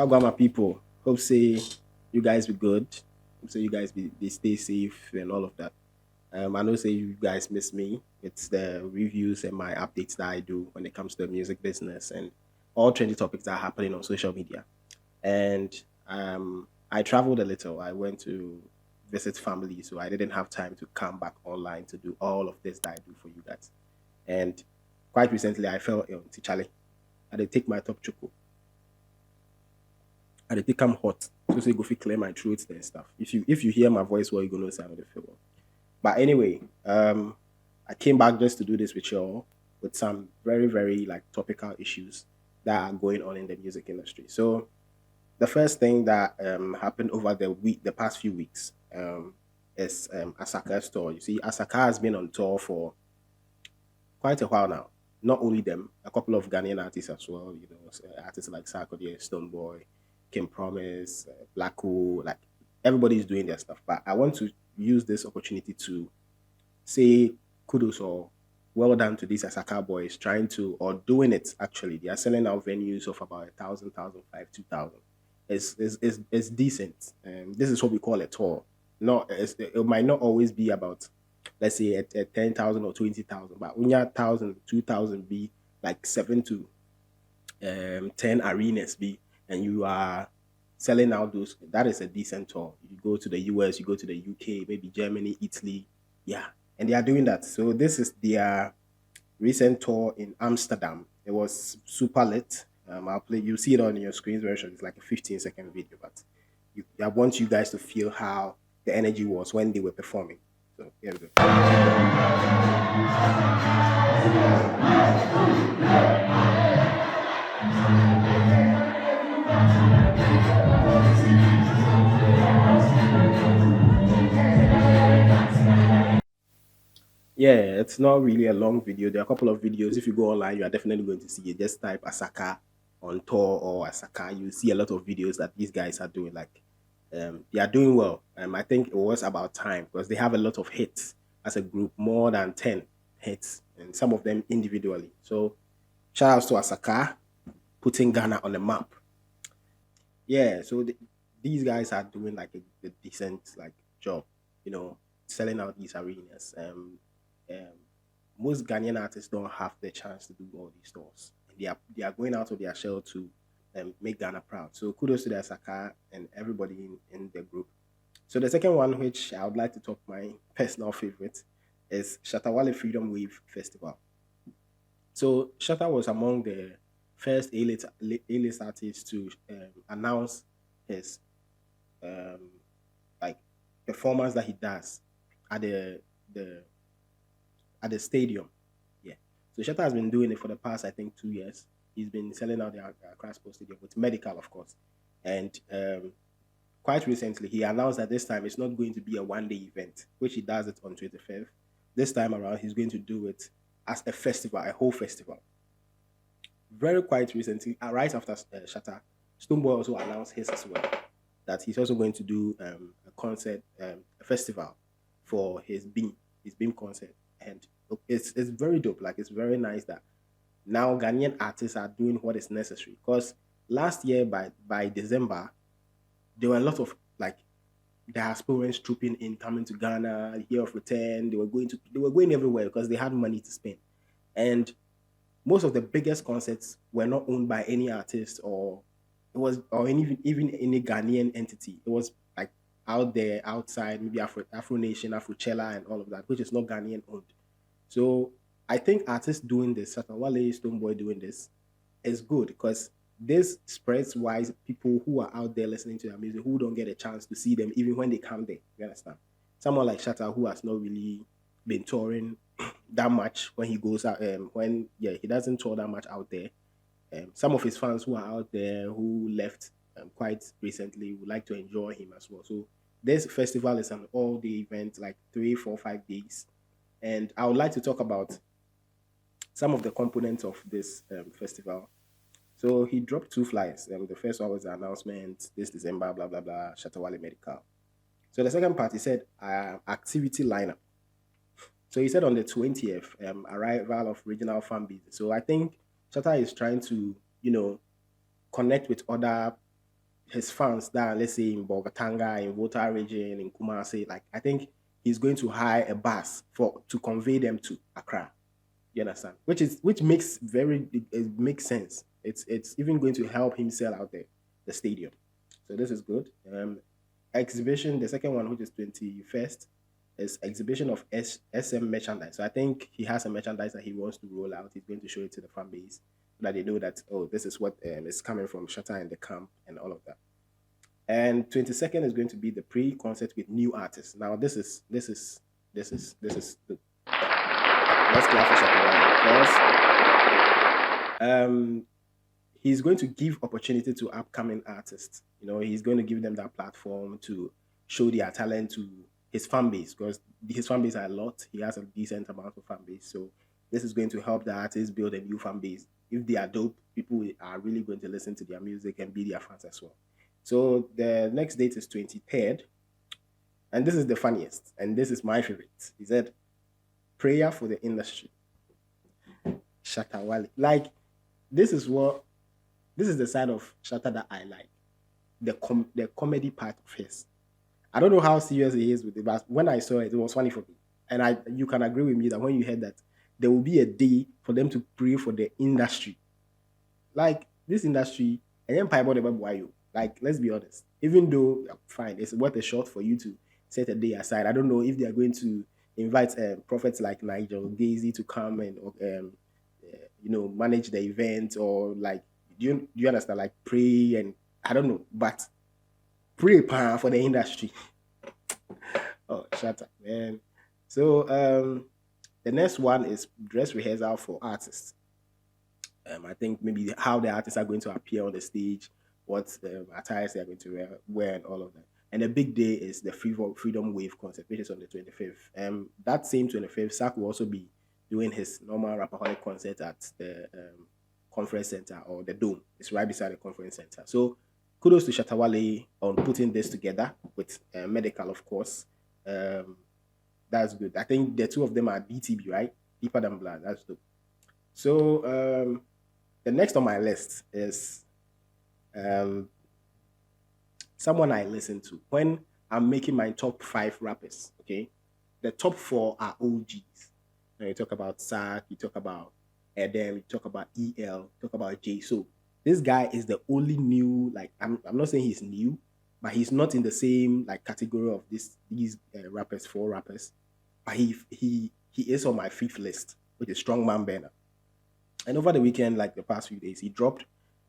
Well, my people. Hope say you guys be good. Hope say you guys be stay safe and all of that. I know say you guys miss me. It's the reviews and my updates that I do when it comes to the music business and all trendy topics that are happening on social media. And I traveled a little. I went to visit family, so I didn't have time to come back online to do all of this that I do for you guys. And quite recently, I fell ill. Charlie, I did take my top choco. And they think I'm hot. So say go fit clear my throat and stuff. If you hear my voice well, you're gonna say I don't feel well. But anyway, I came back just to do this with y'all with some very, very like topical issues that are going on in the music industry. So the first thing that happened over the past few weeks, is Asaka's tour. You see, Asaka has been on tour for quite a while now. Not only them, a couple of Ghanaian artists as well. Artists like Sarkodie, Stoneboy, Kim Promise, Blacko, like everybody's doing their stuff. But I want to use this opportunity to say kudos or well done to these Asaka boys trying to or doing it actually. They are selling out venues of about 1,000, 2,000. It's decent. This is what we call a tour. Not it might not always be about let's say at 10,000 or 20,000, but when you're 1,000, 2,000 be like 7 to 10 arenas be, and you are selling out those. That is a decent tour. You go to the US, you go to the UK, maybe Germany, Italy, yeah, and they are doing that. So this is their recent tour in Amsterdam. It was super lit. I'll play. You see it on your screens version. It's like a 15-second video, but I want you guys to feel how the energy was when they were performing. So here we go. Yeah, it's not really a long video. There are a couple of videos. If you go online, you are definitely going to see it. Just type Asaka on tour or Asaka. You see a lot of videos that these guys are doing. Like, they are doing well. I think it was about time because they have a lot of hits as a group, more than 10 hits, and some of them individually. So, shout out to Asaka putting Ghana on the map. Yeah, so these guys are doing like a decent like job, you know, selling out these arenas. Um, most Ghanaian artists don't have the chance to do all these stores. And they are going out of their shell to make Ghana proud. So kudos to the Asaka and everybody in the group. So the second one, which I would like to talk my personal favorite, is Shatta Wale Freedom Wave Festival. So Shatta was among the first A-list artists to announce his um, like performance that he does at the at the stadium. Yeah. So Shatta has been doing it for the past, I think, 2 years. He's been selling out the Accra Sports Stadium with medical, of course. And quite recently, he announced that this time it's not going to be a one-day event, which he does it on 25th. This time around, he's going to do it as a festival, a whole festival. Very quite recently, right after Shatta, Stoneboy also announced his as well that he's also going to do a concert, a festival for his Beam concert, and it's very dope. Like it's very nice that now Ghanaian artists are doing what is necessary. Because last year by December, there were a lot of like diasporans trooping in, coming to Ghana, year of return. They were going everywhere because they had money to spend, and most of the biggest concerts were not owned by any artist or it was or even any Ghanaian entity. It was like out there, outside, maybe Afro Nation, Afrochella, and all of that, which is not Ghanaian owned. So I think artists doing this, Shatta Wale, Stoneboy doing this, is good because this spreads wise people who are out there listening to their music who don't get a chance to see them even when they come there. You understand? Someone like Shatta who has not really been touring that much when he goes out when yeah he doesn't tour that much out there. Some of his fans who are out there who left quite recently would like to enjoy him as well. So this festival is an all-day event, like 3, 4, 5 days, and I would like to talk about some of the components of this festival. So he dropped two flyers. The first one was the announcement this December, blah blah blah, Shatawale Medical. So the second part, he said activity lineup. So he said on the 20th, arrival of regional fan base. So I think Shatta is trying to, connect with other. his fans that, let's say, in Bogatanga, in Volta region, in Kumasi, like I think he's going to hire a bus for to convey them to Accra. You understand? Which makes it makes sense. It's even going to help him sell out the stadium. So this is good. Exhibition, the second one, which is 21st, is exhibition of SM merchandise. So I think he has a merchandise that he wants to roll out. He's going to show it to the fan base so that they know that, oh, this is what is coming from Shatta and the camp and all of that. And 22nd is going to be the pre-concert with new artists. Now this is the let's clap for Shatta Wale because he's going to give opportunity to upcoming artists. He's going to give them that platform to show their talent to his fan base because his fan base are a lot. He has a decent amount of fan base. So this is going to help the artists build a new fan base. If they are dope, people are really going to listen to their music and be their fans as well. So the next date is 23rd. And this is the funniest. And this is my favorite. He said, prayer for the industry. Shatta Wale. Like, this is what this is the side of Shatta that I like. The comedy part of his. I don't know how serious he is with it, but when I saw it, it was funny for me. And you can agree with me that when you heard that there will be a day for them to pray for the industry, like this industry, and then Pipe why you like. Let's be honest. Even though fine, it's worth a shot for you to set a day aside. I don't know if they are going to invite prophets like Nigel Gazy to come and manage the event or like do you understand like pray and I don't know, but pray for the industry. Oh, shut up, man. So the next one is dress rehearsal for artists. I think maybe how the artists are going to appear on the stage, what attires they are going to wear, and all of that. And the big day is the Freedom Wave concert, which is on the 25th. That same 25th, Sak will also be doing his normal Rapaholic concert at the conference center or the Dome. It's right beside the conference center. So kudos to Shatta Wale on putting this together with medical, of course. Um, that's good. I think the two of them are DTB, right? Deeper than blood. That's dope. So the next on my list is um, someone I listen to when I'm making my top five rappers. Okay, the top four are OGs. Now you talk about Sark, you talk about Edem, you talk about EL, you talk about J. So this guy is the only new. Like I'm not saying he's new, but he's not in the same like category of these rappers, four rappers. But he is on my fifth list, which is Strongman Banner. And over the weekend, like the past few days, he dropped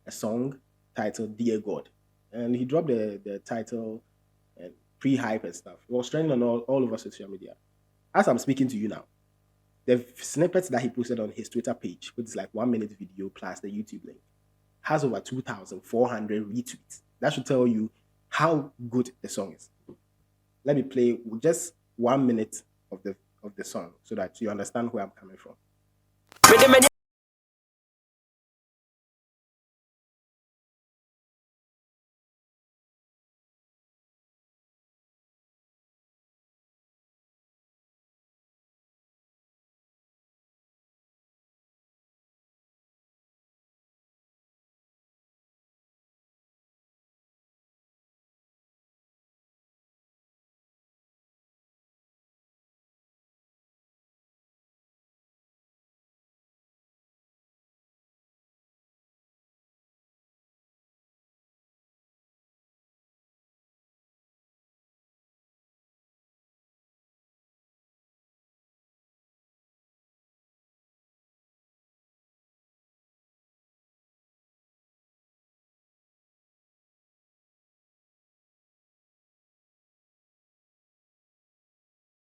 a song titled Dear God. And he dropped the title and pre-hype and stuff. It was trending on all over social media. As I'm speaking to you now, the snippets that he posted on his Twitter page, which is like 1 minute video plus the YouTube link, has over 2,400 retweets. That should tell you how good the song is. Let me play just 1 minute of the song so that you understand where I'm coming from.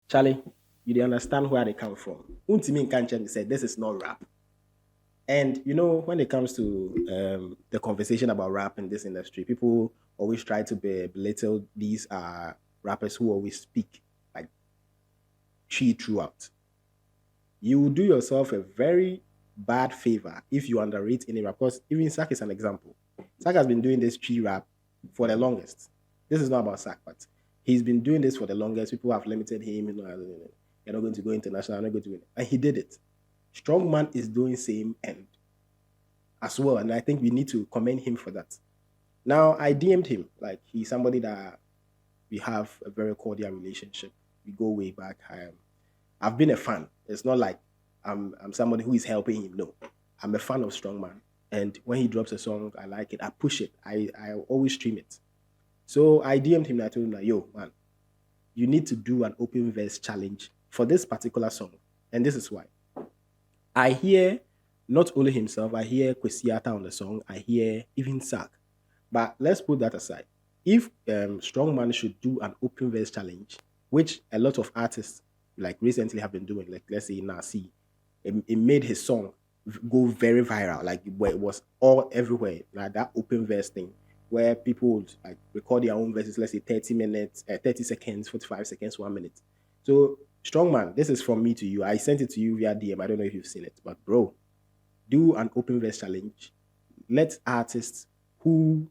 Charlie, you don't understand where they come from. Untimi Kanchen said this is not rap. And when it comes to the conversation about rap in this industry, people always try to belittle these rappers who always speak like chi throughout. You will do yourself a very bad favor if you underrate any rap. Because even Sak is an example. Sak has been doing this chi rap for the longest. This is not about Sak, but he's been doing this for the longest. People have limited him. You're not going to go international. I'm not going to win. And he did it. Strongman is doing same and as well, and I think we need to commend him for that. Now I DM'd him. Like he's somebody that we have a very cordial relationship. We go way back. I've been a fan. It's not like I'm somebody who is helping him. No, I'm a fan of Strongman. And when he drops a song, I like it. I push it. I always stream it. So I DM'd him and I told him like, yo, man, you need to do an open verse challenge for this particular song. And this is why. I hear not only himself, I hear Kwesiata on the song, I hear even Sak. But let's put that aside. If Strongman should do an open verse challenge, which a lot of artists like recently have been doing, like let's say Nasi, it made his song go very viral, like where it was all everywhere, like that open verse thing, where people would like record their own verses, let's say 30 minutes, 30 seconds, 45 seconds, 1 minute. So Strongman, this is from me to you. I sent it to you via DM. I don't know if you've seen it, but bro, do an open verse challenge. Let artists who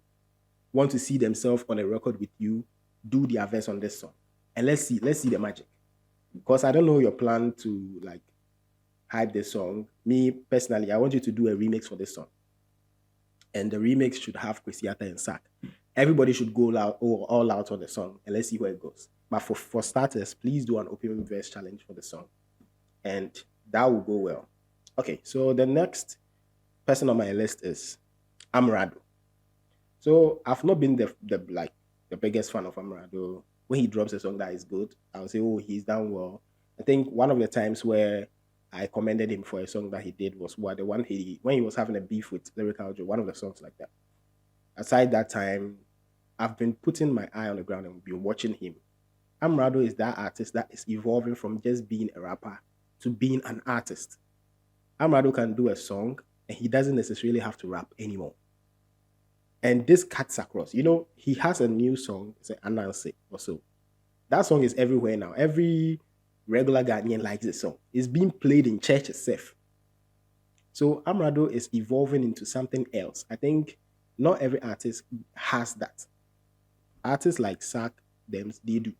want to see themselves on a record with you do their verse on this song, and let's see the magic. Because I don't know your plan to like hype this song. Me personally, I want you to do a remix for this song, and the remix should have Chrisiata and Sak. Everybody should go all out on the song, and let's see where it goes. But for starters, please do an open verse challenge for the song, and that will go well. Okay, so the next person on my list is Amrado. So I've not been the like the biggest fan of Amrado. When he drops a song that is good, I'll say, oh, he's done well. I think one of the times where I commended him for a song that he did was what the one he when he was having a beef with Lyrical Joe, one of the songs like that. Aside that time, I've been putting my eye on the ground and been watching him. Amrado is that artist that is evolving from just being a rapper to being an artist. Amrado can do a song and he doesn't necessarily have to rap anymore. And this cuts across. He has a new song, it's an Anansi or so. That song is everywhere now. Every regular Ghanaian likes the song. It's being played in church itself. So Amrado is evolving into something else. I think not every artist has that. Artists like Sak, them, they do.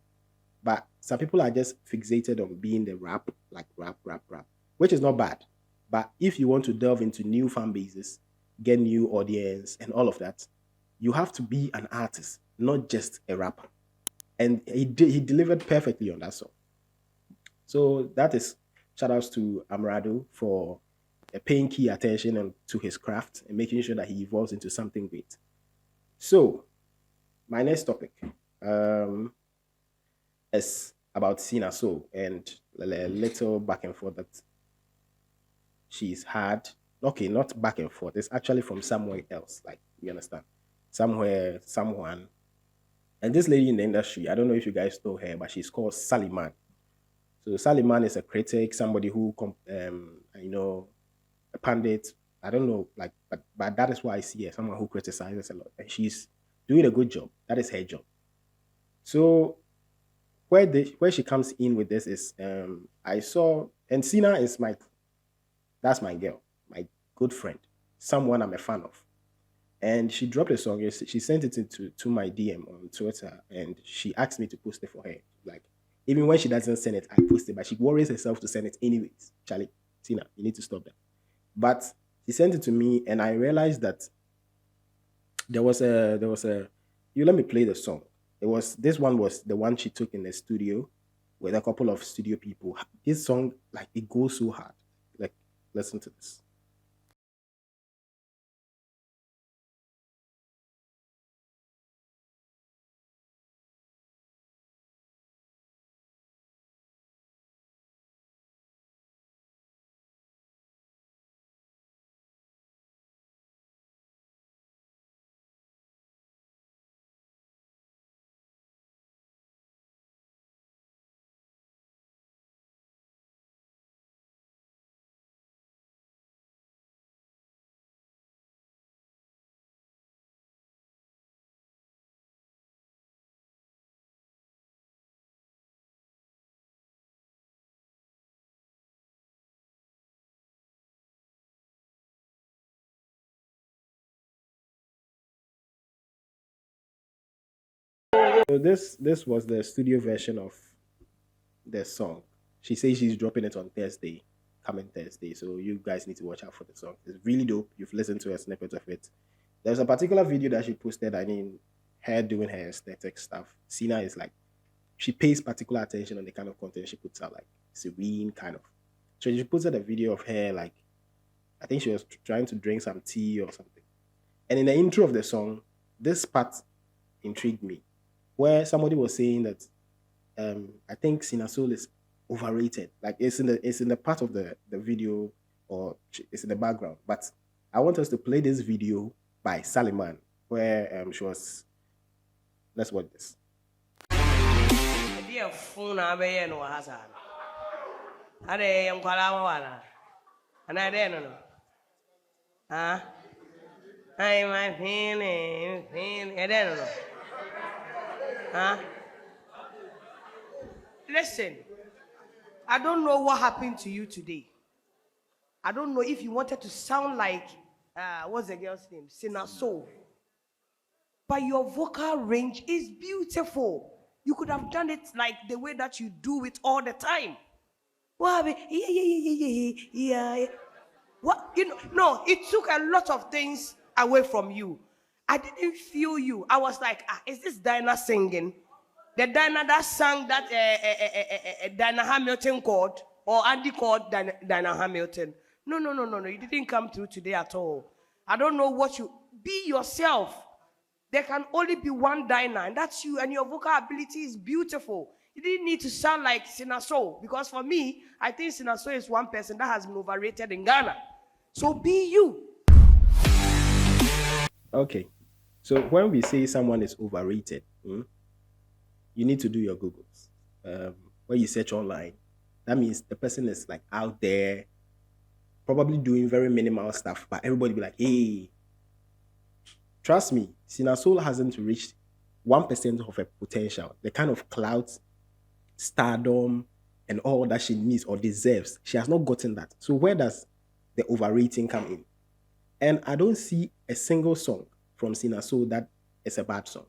But some people are just fixated on being the rap, like rap, rap, rap, which is not bad. But if you want to delve into new fan bases, get new audience, and all of that, you have to be an artist, not just a rapper. And he delivered perfectly on that song. So that is shout outs to Amrado for paying key attention and to his craft and making sure that he evolves into something great. So my next topic um, is about Cina Soul and a little back and forth that she's had. Okay, not back and forth. It's actually from somewhere else. Like you understand, somewhere, someone. And this lady in the industry, I don't know if you guys know her, but she's called Sally Mann. So Sally Mann is a critic, somebody who, a pundit. I don't know, like, but that is why I see her, someone who criticizes a lot, and she's doing a good job. That is her job. So where she comes in with this is, I saw, and Sina is that's my girl, my good friend, someone I'm a fan of. And she dropped a song. She sent it to my DM on Twitter, and she asked me to post it for her. Like, even when she doesn't send it, I post it, but she worries herself to send it anyways. Charlie, Tina, you need to stop that. But she sent it to me, and I realized that there was a. You let me play the song. This one was the one she took in the studio with a couple of studio people. This song, like, it goes so hard. Like, listen to this. So this was the studio version of the song. She says she's dropping it on Thursday, coming Thursday. So you guys need to watch out for the song. It's really dope. You've listened to a snippet of it. There's a particular video that she posted. I mean, her doing her aesthetic stuff. Cina is like, she pays particular attention on the kind of content she puts out, like serene kind of. So she posted a video of her, like, I think she was trying to drink some tea or something. And in the intro of the song, this part intrigued me, where somebody was saying that I think Cina Soul is overrated. Like it's in the part of the video, or it's in the background. But I want us to play this video by Saliman, where she was. Let's watch this. Dear phone, I be no hazard. I am Kalawana, and I don't know. Huh? I'm my feeling, I don't know. Huh? Listen, I don't know what happened to you today. I don't know if you wanted to sound like, what's the girl's name? Cina Soul. But your vocal range is beautiful. You could have done it like the way that you do it all the time. What? Yeah. What? You know, no, it took a lot of things away from you. I didn't feel you. I was like, is this Dinah singing? The Dinah that sang that Dinah Hamilton chord, or Andy called Dinah Hamilton. No. You didn't come through today at all. I don't know what you... Be yourself. There can only be one Dinah, and that's you, and your vocal ability is beautiful. You didn't need to sound like Cina Soul, because for me, I think Cina Soul is one person that has been overrated in Ghana. So be you. Okay. So when we say someone is overrated, you need to do your Googles. When you search online, that means the person is like out there, probably doing very minimal stuff, but everybody be like, hey, trust me, Cina Soul hasn't reached 1% of her potential, the kind of clout, stardom, and all that she needs or deserves. She has not gotten that. So where does the overrating come in? And I don't see a single song from Cina Soul that is a bad song,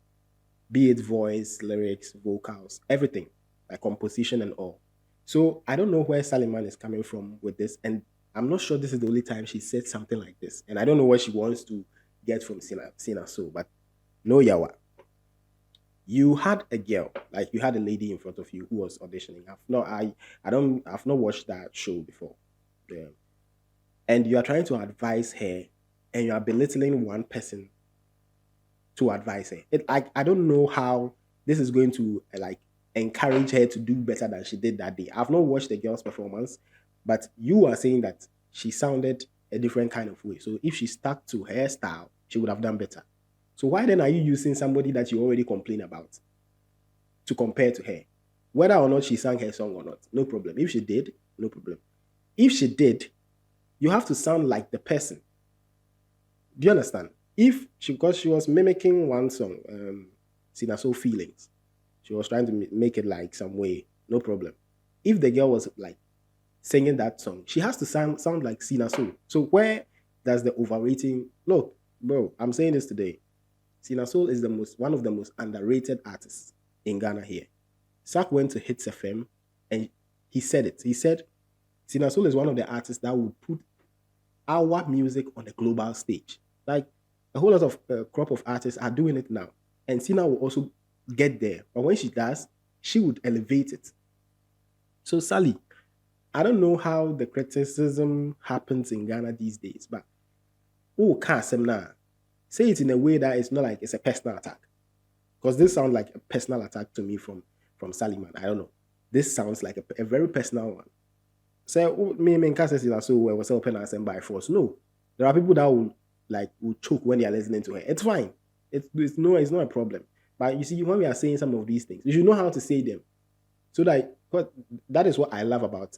be it voice, lyrics, vocals, everything, like composition and all. So I don't know where Saliman is coming from with this, and I'm not sure this is the only time she said something like this. And I don't know what she wants to get from Cina Soul, but no yawa. You had a girl, like you had a lady in front of you who was auditioning. I've not watched that show before. Yeah. And you are trying to advise her, and you are belittling one person to advise her. I don't know how this is going to like encourage her to do better than she did that day. I've not watched the girl's performance, but you are saying that she sounded a different kind of way. So if she stuck to her style, she would have done better. So why then are you using somebody that you already complain about to compare to her? Whether or not she sang her song or not, no problem. If she did, no problem. If she did, you have to sound like the person. Do you understand? Because she was mimicking one song, Cina Soul Feelings. She was trying to make it like some way, no problem. If the girl was like singing that song, she has to sound like Cina Soul. So where does the overrating... Look, bro, I'm saying this today. Cina Soul is one of the most underrated artists in Ghana here. Sak went to Hits FM and he said it. He said, Cina Soul is one of the artists that will put our music on the global stage. Like a whole lot of crop of artists are doing it now. And Cina will also get there. But when she does, she would elevate it. So Sally, I don't know how the criticism happens in Ghana these days, but say it in a way that it's not like it's a personal attack. Because this sounds like a personal attack to me from Saliman. I don't know. This sounds like a very personal one. Say, me can't say that so was open and by force. No. There are people that will choke when they are listening to her. It's fine. It's not a problem. But you see, when we are saying some of these things, you should know how to say them. So that is what I love about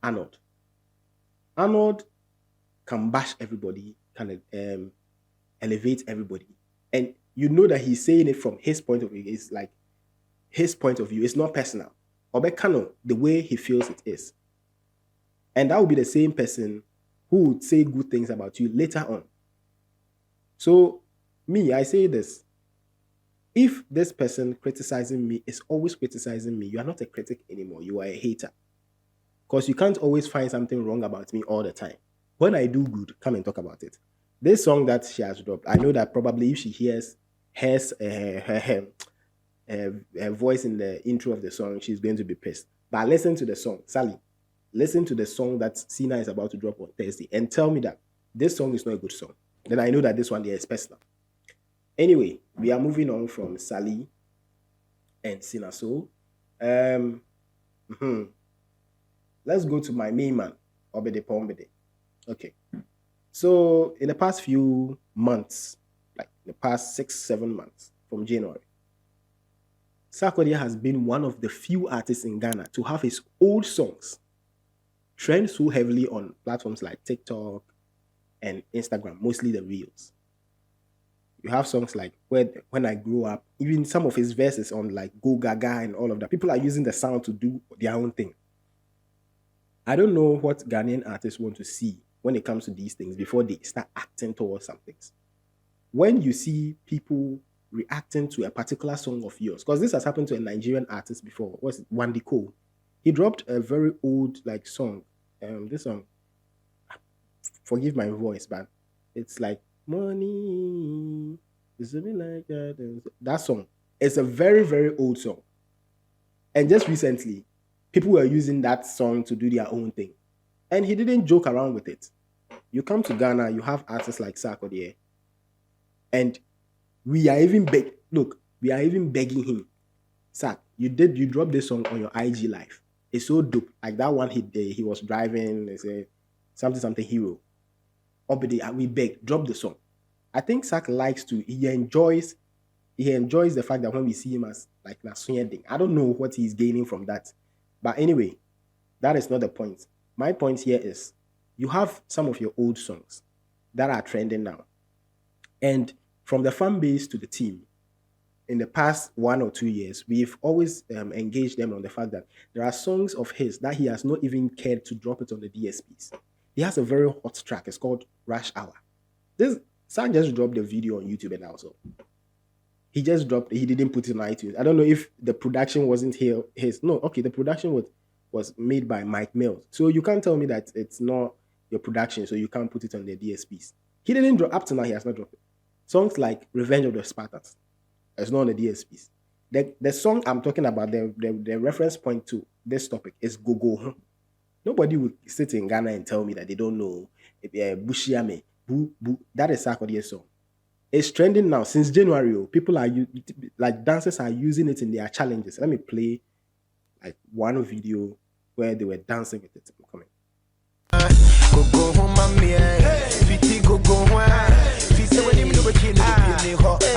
Arnold. Arnold can bash everybody, can elevate everybody. And you know that he's saying it from his point of view. It's like his point of view. It's not personal. Obekano, the way he feels it is. And that will be the same person who would say good things about you later on. So, I say this. If this person criticizing me is always criticizing me, you are not a critic anymore. You are a hater. Because you can't always find something wrong about me all the time. When I do good, come and talk about it. This song that she has dropped, I know that probably if she hears her voice in the intro of the song, she's going to be pissed. But listen to the song, Sally. Listen to the song that Cina is about to drop on Thursday and tell me that this song is not a good song. Then I know that this one there is personal. Anyway, we are moving on from Sally and Cina Soul. Mhm. Let's go to my main man, Obede Pombede. Okay. So in the past few months, like the past 6, 7 months from January, Sarkodie has been one of the few artists in Ghana to have his old songs trend so heavily on platforms like TikTok and Instagram, mostly the reels. You have songs like When I Grew Up, even some of his verses on like Go Gaga and all of that. People are using the sound to do their own thing. I don't know what Ghanaian artists want to see when it comes to these things before they start acting towards some things. When you see people reacting to a particular song of yours, because this has happened to a Nigerian artist before, was Wandi Cole. He dropped a very old like song. This song, forgive my voice, but it's like money. Is something like that. That song. It's a very, very old song. And just recently, people were using that song to do their own thing. And he didn't joke around with it. You come to Ghana, you have artists like Sarkodie, and we are even we are even begging him, Sak, you dropped this song on your IG live. It's so dope. Like that one he did, he was driving, they say something hero. Obedi, we beg, drop the song. I think Sak likes to, he enjoys the fact that when we see him as like Nasuyeding, I don't know what he's gaining from that. But anyway, that is not the point. My point here is you have some of your old songs that are trending now. And from the fan base to the team, in the past 1 or 2 years, we've always engaged them on the fact that there are songs of his that he has not even cared to drop it on the DSPs. He has a very hot track. It's called Rush Hour. This Sang just dropped the video on YouTube and also he just dropped. He didn't put it on iTunes. I don't know if the production wasn't here. His no. Okay, the production was made by Mike Mills. So you can't tell me that it's not your production. So you can't put it on the DSPs. He didn't drop up to now. He has not dropped it. Songs like Revenge of the Spartans. It's not on the DSPs. The song I'm talking about, the reference point to this topic is Go Go. Nobody would sit in Ghana and tell me that they don't know Bushiame. Boo, boo. That is Sarkodie's song. It's trending now since January. People are like dancers are using it in their challenges. Let me play like one video where they were dancing with it. I'm coming. Go go home, mommy. Sweetie, go go home. Say when you know what you need, I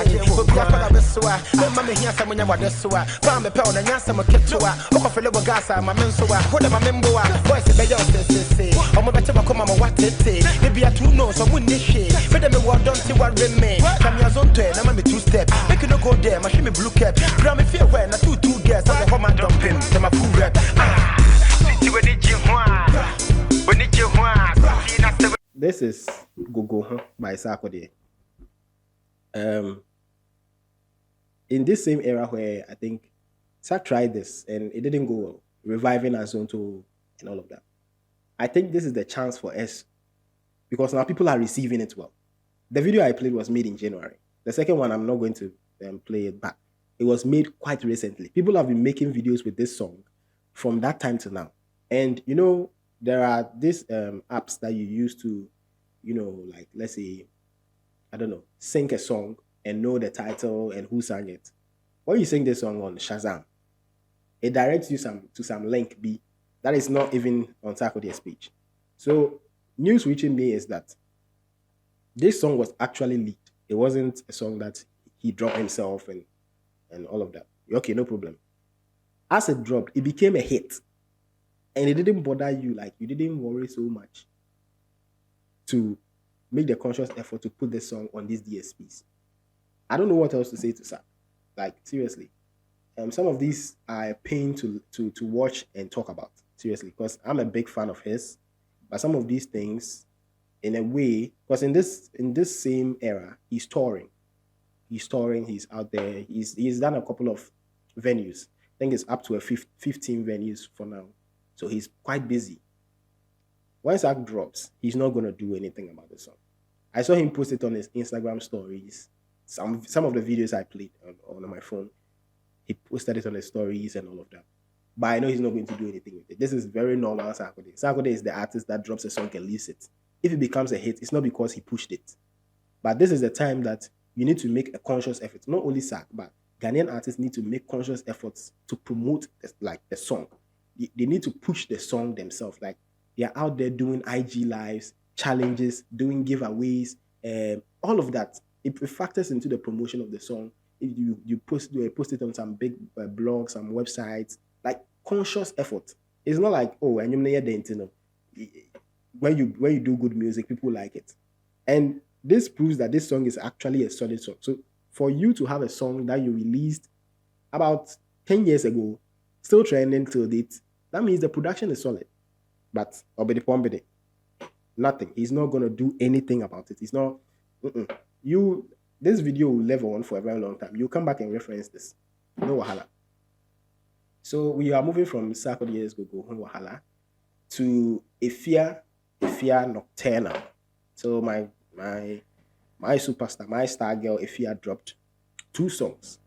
can't put black on the soa. Mamma here, someone about the soa. Found the pound and yansam a ketua. Oka for little gas, my mensoa. What am I member? Voice of the say. I'm a better come on what it say. Maybe I two know some windy shade. But then we don't see what remain. Come your zone 10, I'm a 2-step. Make you no go there, my shimmy blue cap. Grammy fear when I 2 guests. I'm a home and dumping. To my food rep. This is Go Go by Sarkodie. In this same era where I think Sak tried this and it didn't go well, reviving Azonto and all of that. I think this is the chance for us because now people are receiving it well. The video I played was made in January. The second one, I'm not going to play it back. It was made quite recently. People have been making videos with this song from that time to now. And, you know, there are these apps that you use to, you know, like, let's say, I don't know, sing a song and know the title and who sang it. When you sing this song on Shazam, it directs you to some link B that is not even on Sarkodie's page. So news reaching me is that this song was actually leaked. It wasn't a song that he dropped himself and all of that. Okay, no problem. As it dropped, it became a hit. And it didn't bother you, like you didn't worry so much to make the conscious effort to put this song on these DSPs. I don't know what else to say to Sak. Like, seriously. Some of these are a pain to watch and talk about. Seriously, because I'm a big fan of his. But some of these things, in a way, because in this same era, he's touring. He's out there. He's done a couple of venues. I think it's up to a 15 venues for now. So he's quite busy. When Sak drops, he's not going to do anything about the song. I saw him post it on his Instagram stories. Some of the videos I played on my phone, he posted it on his stories and all of that. But I know he's not going to do anything with it. This is very normal Sarkodie. Sarkodie is the artist that drops a song and leaves it. If it becomes a hit, it's not because he pushed it. But this is the time that you need to make a conscious effort. Not only Sark, but Ghanaian artists need to make conscious efforts to promote the song. They need to push the song themselves. Like they are out there doing IG lives, challenges, doing giveaways, all of that. It factors into the promotion of the song. If you post it on some big blogs, some websites, like conscious effort. It's not like, oh, and you know, when you do good music, people like it. And this proves that this song is actually a solid song. So for you to have a song that you released about 10 years ago, still trending till date, that means the production is solid. But Obedi nothing. He's not gonna do anything about it. He's not. This video will live on for a very long time. You come back and reference this. No wahala. So we are moving from Sarkodie's Go Wahala to Efia Nocturnal. So my superstar, my star girl Efia dropped 2 songs.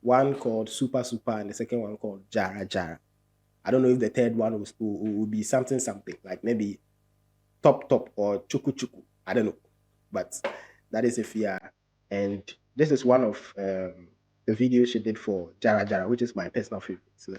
One called Super and the second one called Jara Jara. I don't know if the third one will be something, like maybe Top or Chuku. I don't know. But that is Efia. And this is one of the videos she did for Jara Jara, which is my personal favorite. So,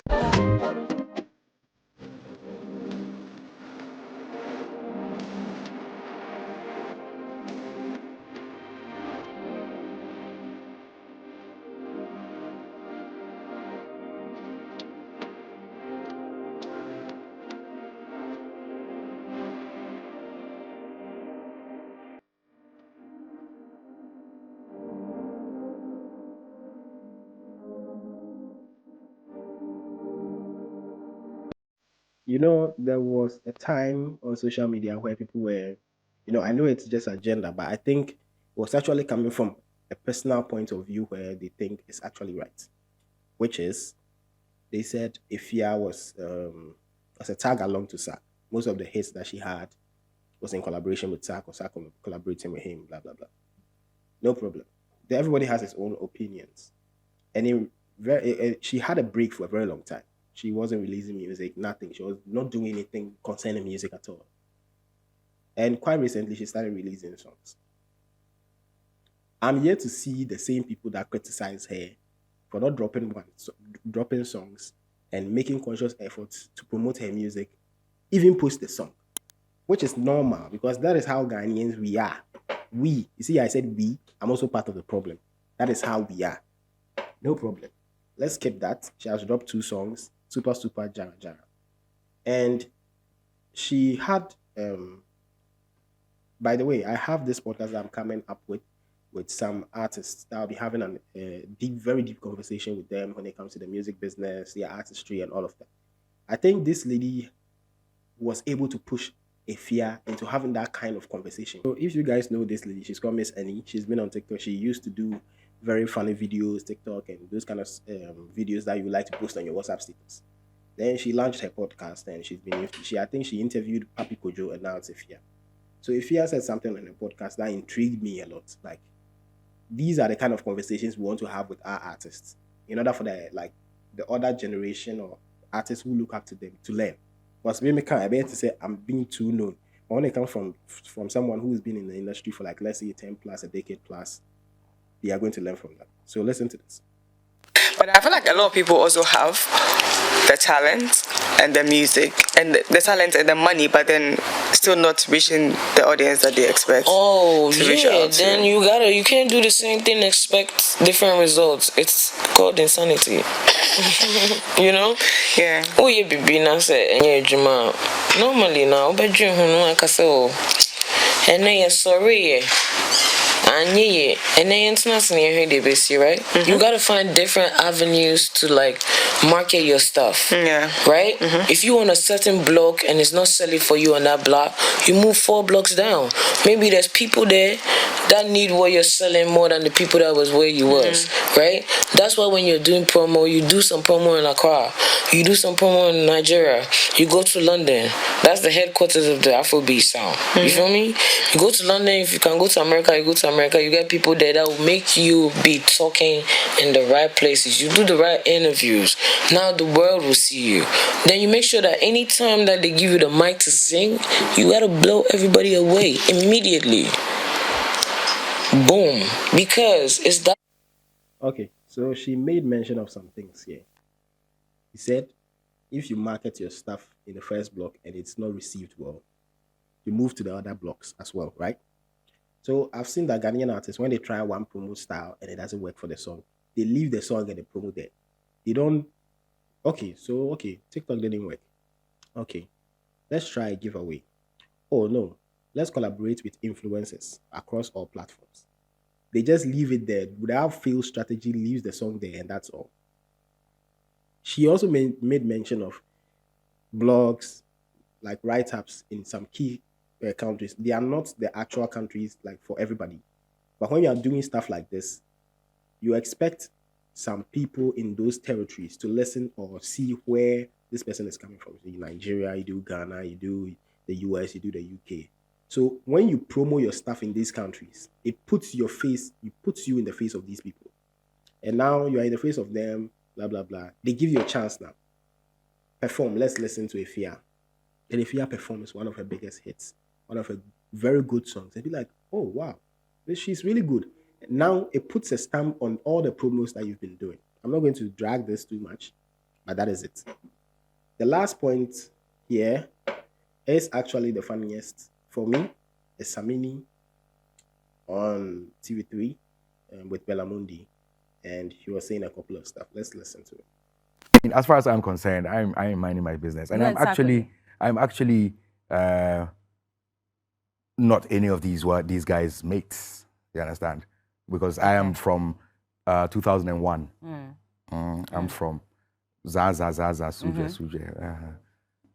there was a time on social media where people were, I know it's just agenda, but I think it was actually coming from a personal point of view where they think it's actually right, which is they said Efia was a tag along to Sark. Most of the hits that she had was in collaboration with Sark or Sark collaborating with him, blah blah blah. No problem. Everybody has his own opinions, and she had a break for a very long time. She wasn't releasing music, nothing. She was not doing anything concerning music at all. And quite recently, she started releasing songs. I'm here to see the same people that criticize her for not dropping songs and making conscious efforts to promote her music, even post the song, which is normal because that is how Ghanaians we are. You see, I said we. I'm also part of the problem. That is how we are. No problem. Let's skip that. She has dropped 2 songs, Super Jara Jara. And she had, by the way, I have this podcast that I'm coming up with some artists that I'll be having a very deep conversation with them when it comes to the music business, their artistry, and all of that. I think this lady was able to push Efia into having that kind of conversation. So if you guys know this lady, she's called Miss Annie. She's been on TikTok. She used to do very funny videos, TikTok, and those kind of videos that you like to post on your WhatsApp status. Then she launched her podcast, and I think she interviewed Papi Kojo, and now it's Efia. So Efia said something on the podcast that intrigued me a lot. Like, these are the kind of conversations we want to have with our artists in order for the other generation or artists who look up to them to learn. Because me I better to say I'm being too known. But when it comes from someone who's been in the industry for like, let's say 10 plus, a decade plus, they are going to learn from that. So listen to this. But I feel like a lot of people also have the talent and the music and the talent and the money, but then still not reaching the audience that they expect. Oh yeah, then you can't do the same thing and expect different results. It's called insanity. You know? Yeah. Oh yeah, baby, now say juma. Normally now, bedroom no akase o. And sorry. and then it's not near the base, right? You gotta find different avenues to like market your stuff. Yeah. Right? If you on a certain block and it's not selling for you on that block, you move 4 blocks down. Maybe there's people there that need what you're selling more than the people that was where you was. Right? That's why when you're doing promo, you do some promo in Accra, you do some promo in Nigeria, you go to London. That's the headquarters of the Afrobeat sound. You feel me? You go to London, if you can go to America, you go to America, you get people there that will make you be talking in the right places. You do the right interviews. Now the world will see you. Then you make sure that anytime that they give you the mic to sing, you gotta blow everybody away immediately. Boom. Because it's that. Okay, so she made mention of some things here. He said, if you market your stuff in the first block and it's not received well, you move to the other blocks as well, right? So I've seen that Ghanaian artists, when they try one promo style and it doesn't work for the song, they leave the song and they promote there. They don't, okay, TikTok didn't work. Okay, let's try a giveaway. Oh no, let's collaborate with influencers across all platforms. They just leave it there without fail strategy, leaves the song there, and that's all. She also made mention of blogs, like write-ups in some key countries. They are not the actual countries like for everybody. But when you are doing stuff like this, you expect some people in those territories to listen or see where this person is coming from. So in Nigeria, you do Ghana, you do the US, you do the UK. So when you promo your stuff in these countries, it puts you in the face of these people. And now you are in the face of them, blah, blah, blah. They give you a chance now. Perform. Let's listen to Efia. And Efia performs one of her biggest hits, one of her very good songs. And be like, oh, wow, she's really good. Now it puts a stamp on all the promos that you've been doing. I'm not going to drag this too much, but that is it. The last point here is actually the funniest for me. Is Samini on TV3 with Bellamundi, and he was saying a couple of stuff. Let's listen to it. As far as I'm concerned, I'm minding my business, and I'm actually not any of these guys' mates. You understand? Because I am from 2001. I'm from Suje.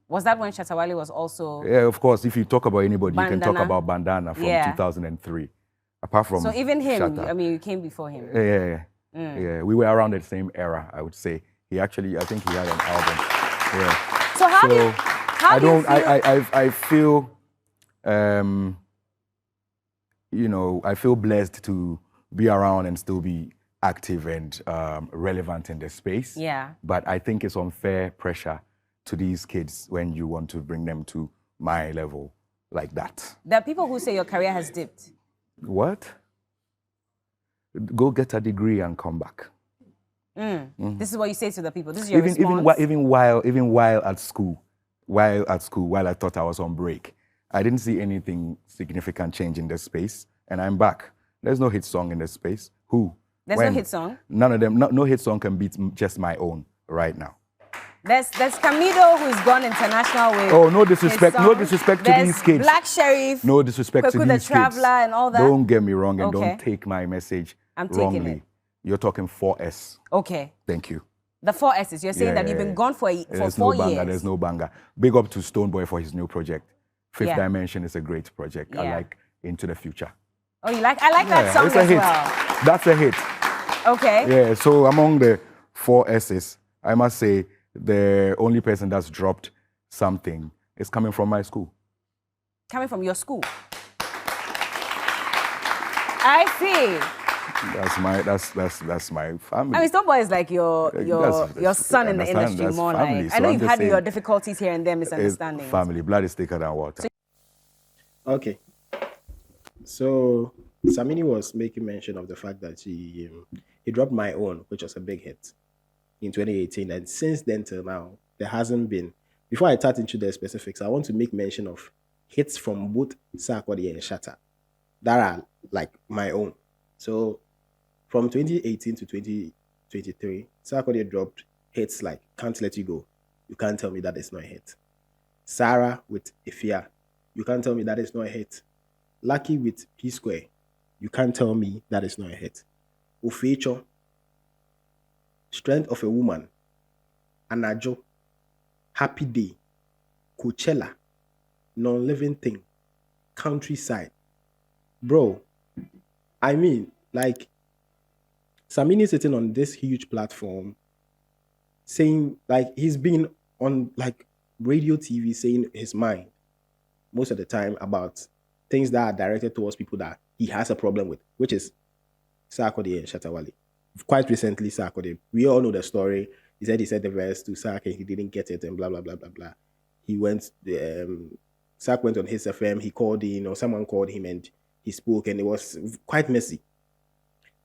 Was that when Shatta Wale was also? Yeah, of course. If you talk about anybody, you can talk about Bandana from 2003. Apart from so even him, Shatta. I mean, you came before him. Yeah. We were around the same era, I would say. I think he had an album. Yeah. So how do you feel? I feel, I feel blessed to be around and still be active and relevant in the space. Yeah. But I think it's unfair pressure to these kids when you want to bring them to my level like that. There are people who say your career has dipped. What? Go get a degree and come back. This is what you say to the people. This is your response. Even while at school, while I thought I was on break, I didn't see anything significant change in the space, and I'm back. There's no hit song in the space. Who? There's no hit song? None of them. No hit song can beat just my own right now. There's Amado who's gone international with. Oh, no disrespect to these kids. Black Sheriff. No disrespect to these kids. the Traveler and all that. Don't get me wrong and don't take my message wrongly. Taking it. You're talking 4S. Okay. Thank you. The 4S's. You're saying that you've been gone for 4 years. There's no banger. Big up to Stoneboy for his new project. Fifth Dimension is a great project. I like Into the Future. Oh, you like? I like that song it's a as hit. well. That's a hit. Okay. Yeah. So among the 4S's, I must say the only person that's dropped something is coming from my school. Coming from your school. I see. That's my family. I mean, Stoneboy is like your son in the industry, more family, like. I know you've had your difficulties here and there, misunderstandings. Family, blood is thicker than water. Okay. So Samini was making mention of the fact that he dropped My Own, which was a big hit in 2018, and since then till now, there hasn't been. Before I touch into the specifics, I want to make mention of hits from both Sarkodie and Shatta that are like My Own. So from 2018 to 2023, Sarkodie dropped hits like Can't Let You Go. You can't tell me that is not a hit. Sarah with Efia. You can't tell me that is not a hit. Lucky with P Square. You can't tell me that is not a hit. Ofecho, Strength of a Woman, Anajo, Happy Day, Coachella, Non-Living Thing, Countryside. Bro, I mean, like, Samini sitting on this huge platform saying, like, he's been on, like, radio TV saying his mind most of the time about things that are directed towards people that he has a problem with, which is Sarkodie and Shatta Wale. Quite recently, Sarkodie, we all know the story. He said the verse to Sark and he didn't get it and blah, blah, blah, blah, blah. He went, Sark went on his FM, he called in, or someone called him and he spoke, and it was quite messy.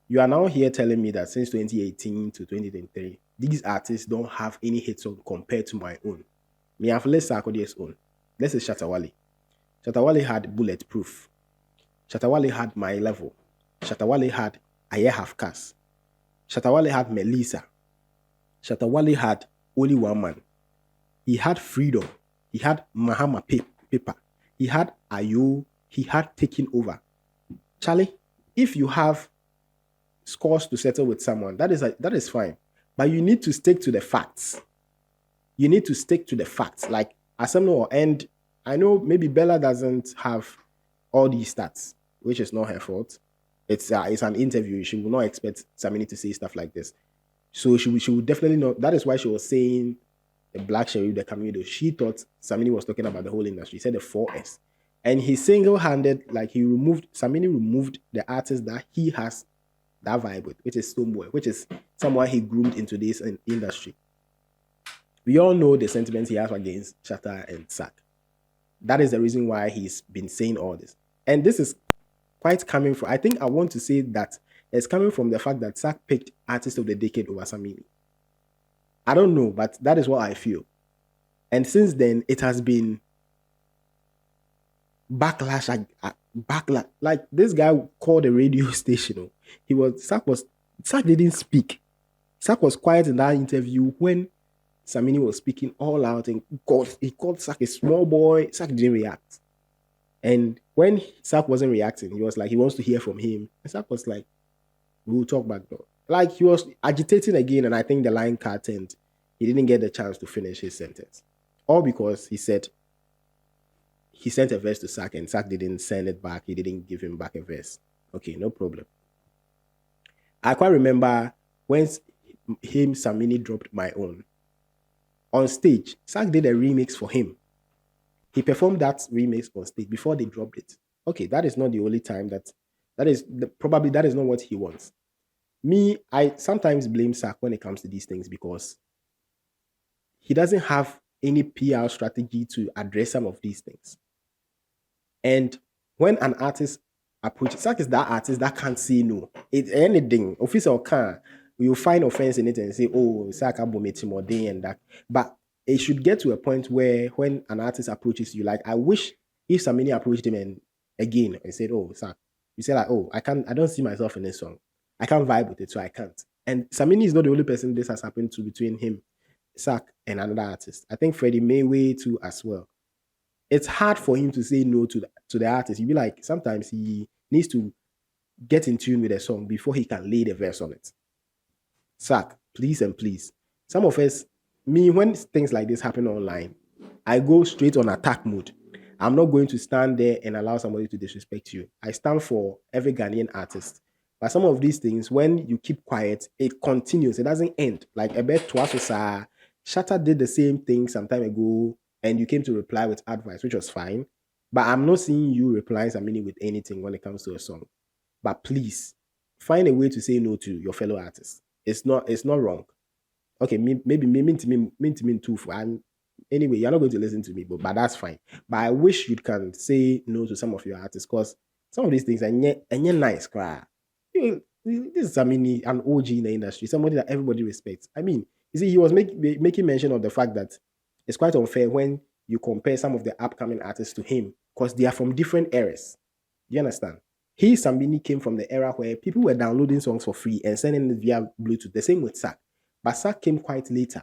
You are now here telling me that since 2018 to 2023, these artists don't have any hit song compared to my own. Me, I've let Sarkodie's own. This is Shatta Wale. Shatta Wale had Bulletproof. Shatta Wale had My Level. Shatta Wale had Aye Half Cast. Shatta Wale had Melissa. Shatta Wale had Only One Man. He had Freedom. He had Mahama Paper. He had Ayo. He had Taking Over. Charlie, if you have scores to settle with someone, that is fine. But you need to stick to the facts. You need to stick to the facts. Like, Asemno, and I know maybe Bella doesn't have all these stats, which is not her fault. It's an interview. She will not expect Samini to say stuff like this. So she would definitely not. That is why she was saying the Black Sheriff, the Camino. She thought Samini was talking about the whole industry. He said the 4S. And he single-handed, like, Samini removed the artist that he has that vibe with, which is Stoneboy, which is someone he groomed into this industry. We all know the sentiments he has against Shatta and Sack. That is the reason why he's been saying all this. And this is quite coming from, I think I want to say that it's coming from the fact that Sack picked Artist of the Decade over Samini. I don't know, but that is what I feel. And since then, it has been backlash. Like, this guy called a radio station. Sack didn't speak. Sack was quiet in that interview when Samini was speaking all out, and he called Sack a small boy. Sack didn't react. And when Sack wasn't reacting, he was like, he wants to hear from him. And Sack was like, we'll talk back though. Like, he was agitating again, and I think the line cut and he didn't get the chance to finish his sentence. All because he said he sent a verse to Sack and Sack didn't send it back. He didn't give him back a verse. Okay, no problem. I quite remember when Samini dropped My Own. On stage, Sack did a remix for him. He performed that remix on stage before they dropped it. Okay, that is not the only time probably that is not what he wants. Me, I sometimes blame Sack when it comes to these things because he doesn't have any PR strategy to address some of these things. And when an artist approaches, Sack is that artist that can't say no. It's anything, official can. You'll find offense in it and say, oh, Sack abometi more day and that. But it should get to a point where when an artist approaches you, like, I wish if Samini approached him and said, oh, Sack, you say like, oh, I don't see myself in this song. I can't vibe with it, so I can't. And Samini is not the only person this has happened to between him, Sack, and another artist. I think Freddie Mayway too as well. It's hard for him to say no to the artist. You'd be like, sometimes he needs to get in tune with a song before he can lay the verse on it. Sack, please and please. Some of us, when things like this happen online, I go straight on attack mode. I'm not going to stand there and allow somebody to disrespect you. I stand for every Ghanaian artist. But some of these things, when you keep quiet, it continues. It doesn't end. Like Ebet Twasosa, Shatta did the same thing some time ago, and you came to reply with advice, which was fine. But I'm not seeing you replying Samini with anything when it comes to a song. But please, find a way to say no to your fellow artists. It's not wrong. Okay, maybe mean to me too. Anyway, you're not going to listen to me, but that's fine. But I wish you can say no to some of your artists because some of these things are nice, cry. This is Samini, an OG in the industry, somebody that everybody respects. I mean, you see, he was making mention of the fact that it's quite unfair when you compare some of the upcoming artists to him because they are from different eras. Do you understand? Samini came from the era where people were downloading songs for free and sending it via Bluetooth. The same with Sack. But Sack came quite later.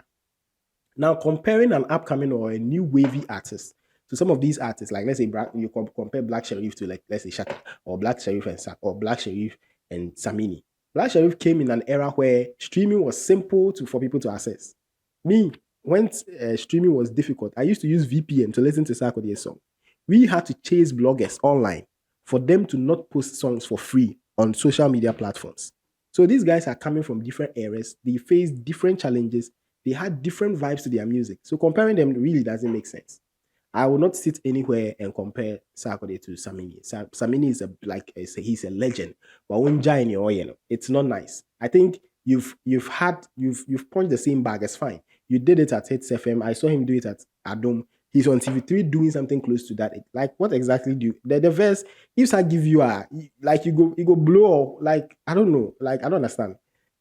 Now, comparing an upcoming or a new wavy artist So some of these artists, like let's say you compare Black Sherif to like let's say Shatta or Black Sherif and Samini. Black Sherif came in an era where streaming was simple for people to access. Me, when streaming was difficult, I used to use VPN to listen to Sarkodie's song. We had to chase bloggers online for them to not post songs for free on social media platforms. So these guys are coming from different eras. They face different challenges. They had different vibes to their music. So comparing them really doesn't make sense. I will not sit anywhere and compare Sarkodie to Samini. Samini is he's a legend. But when Jai it's not nice. I think you've punched the same bag. It's fine. You did it at Hits FM. I saw him do it at Adom. He's on TV3 doing something close to that. Like, what exactly do you the verse? If I give you you go blow, like, I don't know. Like, I don't understand.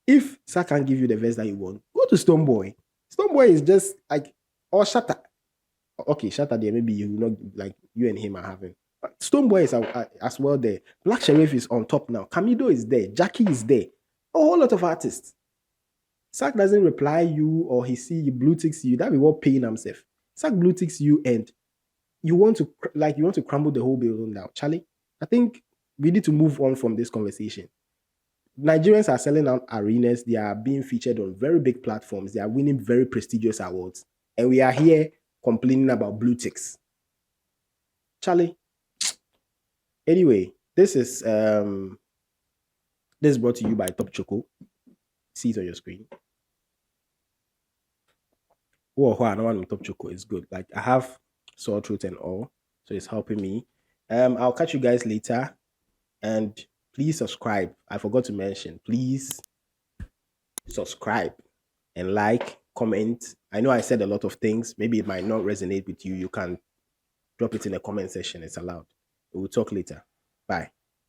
If Sa can't give you the verse that you want, go to Stoneboy. Stoneboy is just like, or Shatta. Okay, Shatta there, maybe you not like you and him are having. Stoneboy is as well there. Black Sherif is on top now. Camido is there. Jackie is there. A whole lot of artists. Sack doesn't reply you or he blue ticks you. That be what paying himself. Sack blue ticks you and you want to crumble the whole building down. Charlie, I think we need to move on from this conversation. Nigerians are selling out arenas. They are being featured on very big platforms. They are winning very prestigious awards. And we are here complaining about blue ticks. Charlie. Anyway, this is brought to you by Top Choco. See it on your screen. Oh, I don't want Top Choco. It's good. Like, I have sore throat and all, so it's helping me. I'll catch you guys later, and please subscribe. I forgot to mention. Please subscribe and like, comment. I know I said a lot of things. Maybe it might not resonate with you. You can drop it in the comment section. It's allowed. We'll talk later. Bye.